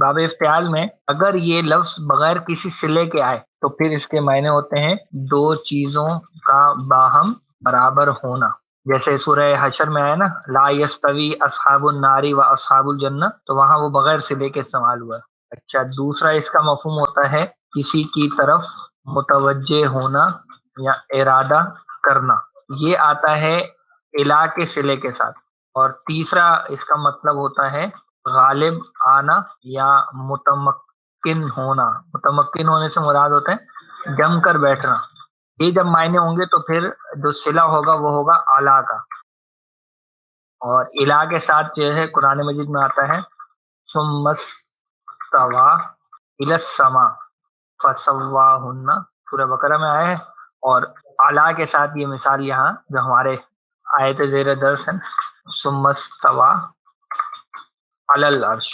बाब इफ्तियाल में अगर ये लफ्ज बगैर किसी सिले के आए तो फिर इसके मायने होते हैं दो चीजों का बाहम बराबर होना। जैसे सूरह हशर में आया ना, ला यस्तवी असहाबुन नारी व असहाबुल जन्नह, तो वहां वो बगैर सिले के इस्तेमाल हुआ है। अच्छा, दूसरा इसका मफहूम होता है किसी की तरफ मुतवज्जे होना या इरादा करना, ये आता है इला के सिले के साथ। और तीसरा इसका मतलब होता है गालिब आना या मुतमक्किन होना। मुतमक्किन होने से मुराद होता है जम कर बैठना। ये जब मायने होंगे तो फिर जो सिला होगा वो होगा आला का। और इला के साथ जो है कुरान मजीद में आता है सुम्मस्तवा इलस समा फसव्वाहुन्ना, सूरह बकरा में आया है। और आला के साथ ये मिसाल यहाँ जो हमारे आयत ज़ेर दर्स है, सुम्मस्तवा अलल अर्श।